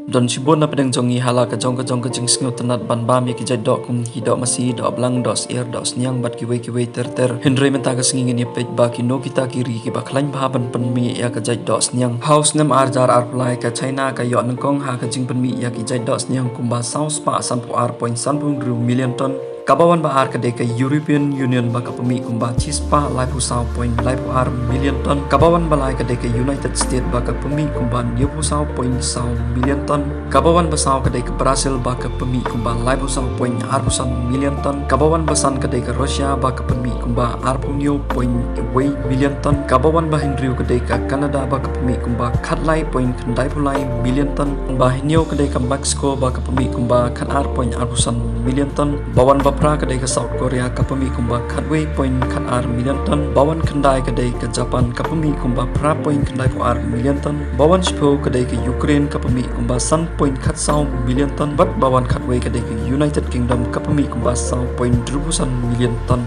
Don sibon na pedang jongi hala ka jong jing singo tenat ban ba mi ki jai dok kum hi dok masi dok blang dos air dos niang bat ki we ter hindre menta ka singin ni pej ba ki no kita kiri ki ba khlain ba ban pen mi ya ka jai dos niang house nem ar jar ar plai ka china ka yo nang kong ha ka jing pen mi ya ki jai dos niang kum ba saus pa san pu ar point san pu million ton kabawan ba ar ka de ka European Union ba ka pemi kumba chispa lai pu sao point lai pu ar million ton kabawan ba lai ka de ka United States ba ka pemi kumba niu pu sao point sao million ton kabawan ba sao ka de ka Brazil ba ka pemi kumba lai pu sao point ar pu san million ton kabawan ba san ka de ka Russia ba ka pemi kumba ar pu niu point wei million ton kabawan ba hinriu ka de ka Canada ba ka pemi kumba khat lai point khandai pu lai million ton ba hinio ka de ka Mexico ba ka pemi kumba khat ar point ar pu san million ton bawan ba pra kadai ka South Korea kapami kumba khatway point khat ar million ton bawan khandai kadai ka Japan kapami kumba pra point khandai pu ar million ton bawan shpo kadai ka Ukraine kapami kumba san point khat sao million ton bat bawan khatway kadai ka United Kingdom kapami kumba sao point drubusan million ton